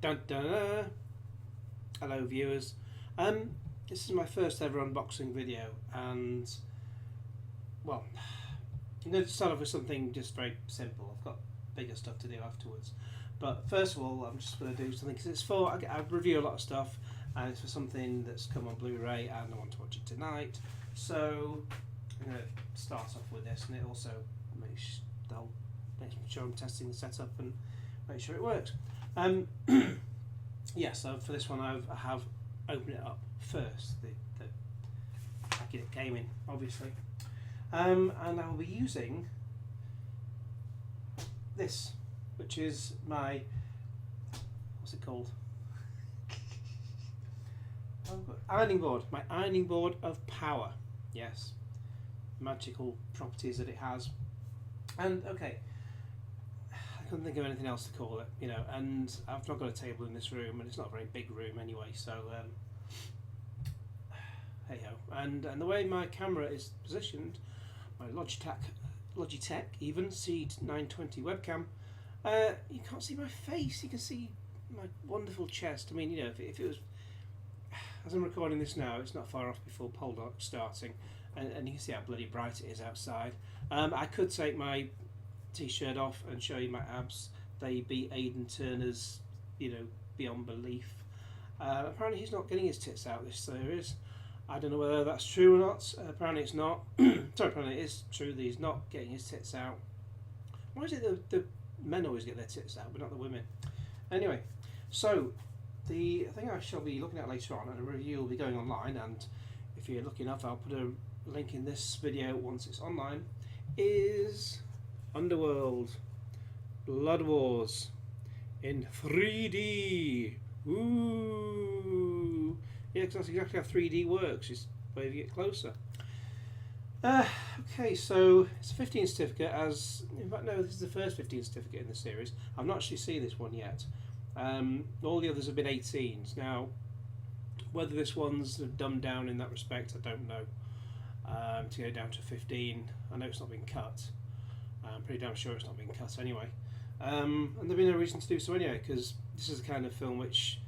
Dun, dun, dun. Hello viewers. This is my first ever unboxing video, and well, I'm going to start off with something just very simple. I've got bigger stuff to do afterwards, but first of all I'm just going to do something because it's for I review a lot of stuff, and it's for something that's come on Blu-ray and I want to watch it tonight. So I'm going to start off with this, and it also makes sure I'm testing the setup and make sure it works. Yeah, so for this one I have opened it up first, the packet it came in, obviously, and I will be using this, which is my, what's it called? Ironing board, my ironing board of power. Yes, magical properties that it has. And okay, I couldn't think of anything else to call it, you know, and I've not got a table in this room, and it's not a very big room anyway, so hey ho. And the way my camera is positioned, my Logitech even C920 webcam, you can't see my face, you can see my wonderful chest. I mean, you know, if it was, as I'm recording this now, it's not far off before pole starting, and you can see how bloody bright it is outside. I could take my t-shirt off and show you my abs. They be Aidan Turner's, you know, beyond belief. Apparently he's not getting his tits out this series. I don't know whether that's true or not. Apparently it's not. Sorry, apparently it is true that he's not getting his tits out. Why is it the men always get their tits out but not the women? Anyway, so the thing I shall be looking at later on, and a review will be going online, and if you're lucky enough I'll put a link in this video once it's online, is Underworld Blood Wars in 3D. Ooh, yeah, because that's exactly how 3D works. Just where you get closer. Okay, so it's a 15 certificate. As in fact, no, this is the first 15 certificate in the series. I've not actually seen this one yet. All the others have been 18s. Now, whether this one's dumbed down in that respect, I don't know. To go down to 15, I know it's not been cut. I'm pretty damn sure it's not being cut anyway, and there'd be no reason to do so anyway, because this is the kind of film which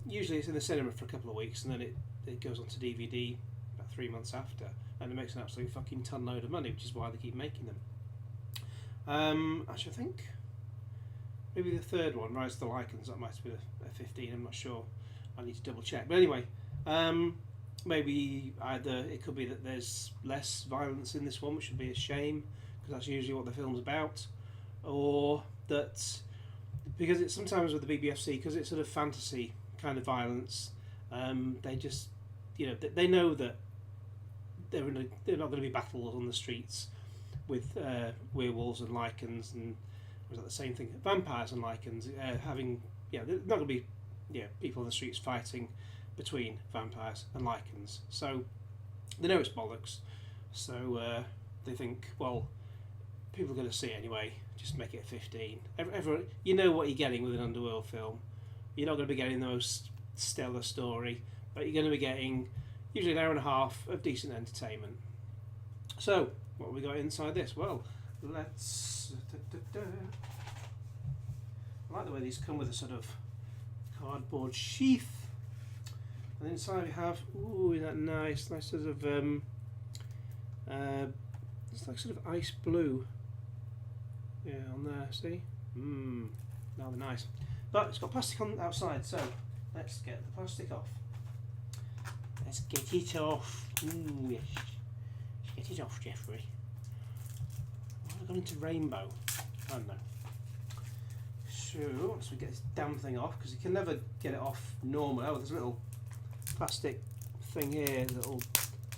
usually it's in the cinema for a couple of weeks and then it goes on to DVD about 3 months after, and it makes an absolute fucking ton load of money, which is why they keep making them. Actually, I think maybe the third one, Rise of the Lycans, that might have been a 15, I'm not sure, I need to double check, but anyway, maybe either it could be that there's less violence in this one, which would be a shame, because that's usually what the film's about, or that because it's sometimes with the BBFC, because it's sort of fantasy kind of violence, they just, you know, they know that they're not going to be battles on the streets with werewolves and lycans, and was that the same thing? Vampires and lycans, having, yeah, they're not going to be, yeah, people on the streets fighting between vampires and lycans, so they know it's bollocks, so they think, well, people are going to see it anyway, just make it a 15. Everyone, you know what you're getting with an Underworld film. You're not going to be getting the most stellar story, but you're going to be getting usually an hour and a half of decent entertainment. So what have we got inside this? Well, let's I like the way these come with a sort of cardboard sheath. And inside we have, ooh, isn't that nice? Nice sort of, it's like sort of ice blue. Yeah, on there, see? Now they're nice. But it's got plastic on the outside, so let's get the plastic off. Let's get it off. Ooh, yes. Let's get it off, Jeffrey. Why have I gone into rainbow? I don't know. So, once we get this damn thing off, because you can never get it off normally. Oh, there's a little plastic thing here that'll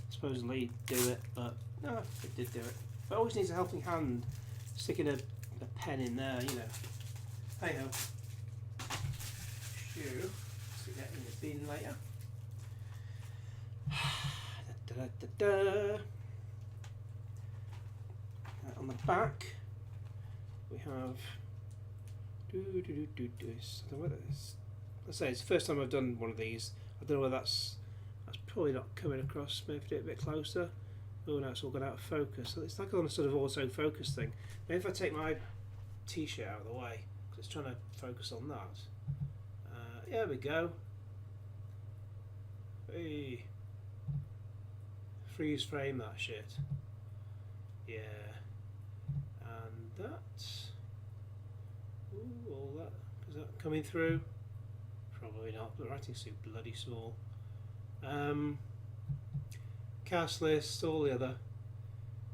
supposedly do it, but no, it did do it. But it always needs a helping hand, sticking a pen in there, you know. Hey ho. Sure. Stick that in the bin later. Da, da, da, da. On the back we have this. I don't know whether it's, let's say it's the first time I've done one of these. I don't know whether that's probably not coming across. Maybe do it a bit closer. Oh no, it's all gone out of focus. So it's like on a sort of auto focus thing. Maybe if I take my t-shirt out of the way, because it's trying to focus on that. There we go. Hey. Freeze frame that shit. Yeah. And that. Ooh, all that. Is that coming through? Probably not. The writing's too bloody small. Cast list, all the other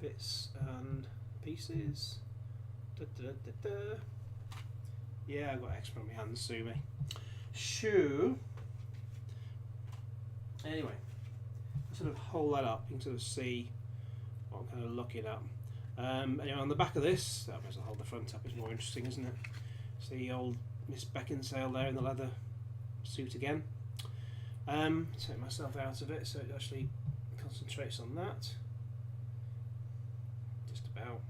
bits and pieces. Da, da, da, da, da. Yeah, I've got extra on my hands, sue me. Shoo. Anyway, sort of hold that up, you can sort of see what I'm kind of looking at. Anyway, on the back of this, I might as well hold the front up, it's more interesting, isn't it? See old Miss Beckinsale there in the leather suit again. Take myself out of it so it actually concentrates on that. Just about.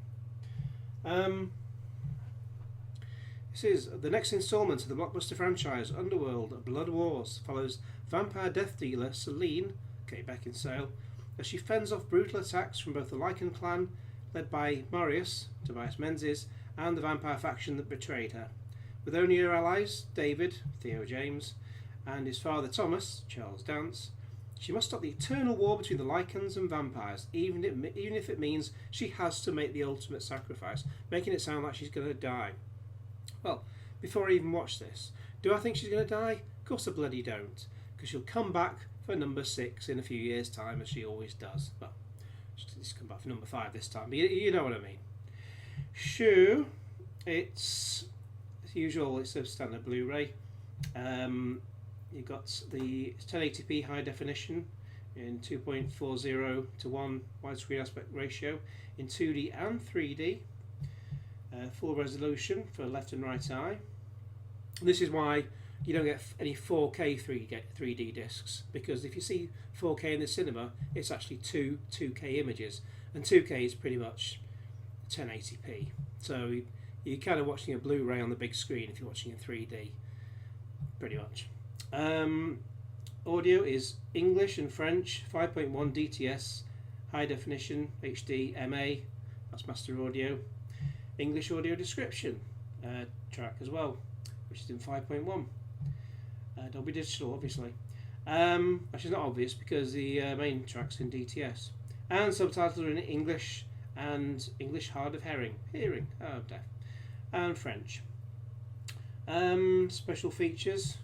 This is the next instalment of the blockbuster franchise Underworld Blood Wars. Follows vampire death dealer Celine, Kate Beckinsale, as she fends off brutal attacks from both the Lycan clan, led by Marius, Tobias Menzies, and the vampire faction that betrayed her. With only her allies, David, Theo James, and his father Thomas, Charles Dance, she must stop the eternal war between the Lycans and vampires, even if it means she has to make the ultimate sacrifice, making it sound like she's going to die. Well, before I even watch this, do I think she's going to die? Of course I bloody don't, because she'll come back for number 6 in a few years' time, as she always does. Well, she's come back for number 5 this time, but you know what I mean. Shoo, it's as usual, it's a standard Blu-ray. You've got the 1080p high definition in 2.40 to 1 widescreen aspect ratio in 2D and 3D. Full resolution for left and right eye. This is why you don't get any 4K 3D discs, because if you see 4K in the cinema, it's actually two 2K images, and 2K is pretty much 1080p. So you're kind of watching a Blu-ray on the big screen if you're watching in 3D, pretty much. Audio is English and French, 5.1 DTS, high definition, HD, MA, that's master audio. English audio description track as well, which is in 5.1. Dolby Digital, obviously. Actually, not obvious because the main track's in DTS. And subtitles are in English and English hard of hearing, deaf, and French. Special features.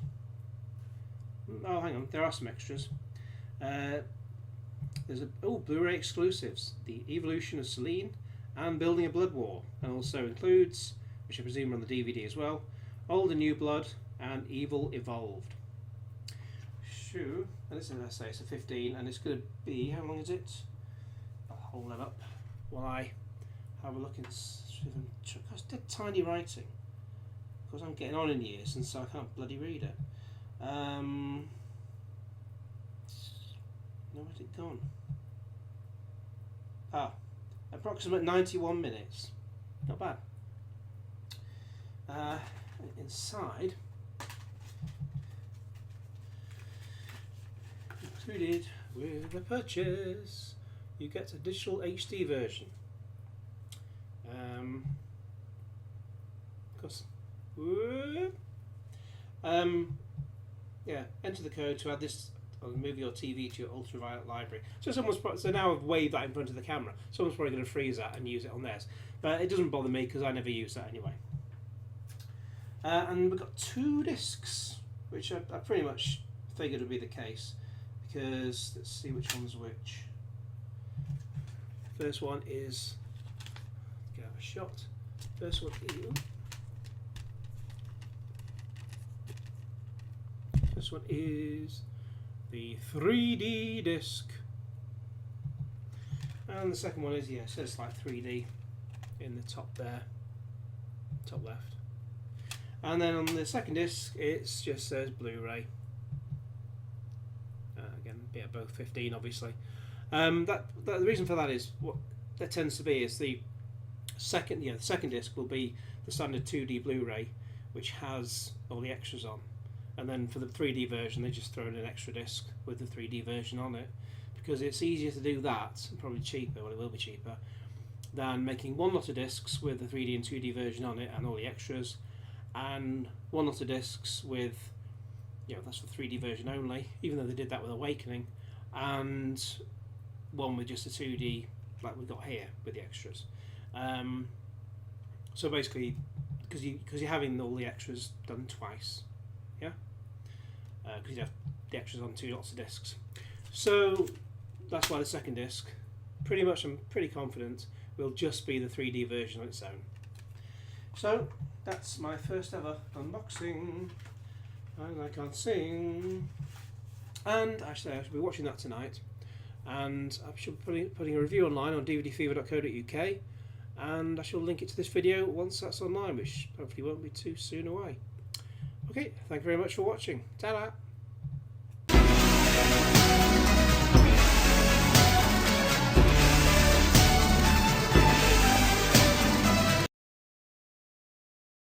Oh, hang on, there are some extras. There's Blu-ray exclusives: The Evolution of Celine and Building a Blood War, and also includes, which I presume are on the DVD as well, Old and New Blood and Evil Evolved. Shoo, and this is, I say, it's a 15, and it's going to be, how long is it? I'll hold that up while I have a look at it's dead tiny writing, because I'm getting on in years, and so I can't bloody read it. Where's it gone? Approximate 91 minutes. Not bad. Inside, included with the purchase, you get a digital HD version. Of course. Yeah, enter the code to add this movie or TV to your ultraviolet library. So so now I've waved that in front of the camera. Someone's probably going to freeze that and use it on theirs, but it doesn't bother me because I never use that anyway. And we've got 2 discs, which I pretty much figured would be the case, because let's see which one's which. First one is, get a shot. First one is. This one is the 3D disc, and the second one is, yeah, it says like 3D in the top there, top left, and then on the second disc it just says Blu-ray. Again, yeah, both 15 obviously. The reason for that is what that tends to be is the second disc will be the standard 2D Blu-ray, which has all the extras on. And then for the 3D version, they just throw in an extra disc with the 3D version on it, because it's easier to do that, and probably cheaper, well it will be cheaper, than making one lot of discs with the 3D and 2D version on it and all the extras, and one lot of discs with, that's the 3D version only, even though they did that with Awakening, and one with just a 2D like we got here with the extras. So basically, because you're having all the extras done twice, yeah, because you have the extras on 2 lots of discs. So that's why the second disc, pretty much, I'm pretty confident, will just be the 3D version on its own. So that's my first ever unboxing, and I can't sing. And actually, I should be watching that tonight, and I shall be putting a review online on DVDfever.co.uk, and I shall link it to this video once that's online, which hopefully won't be too soon away. Okay, thank you very much for watching. Ta-da!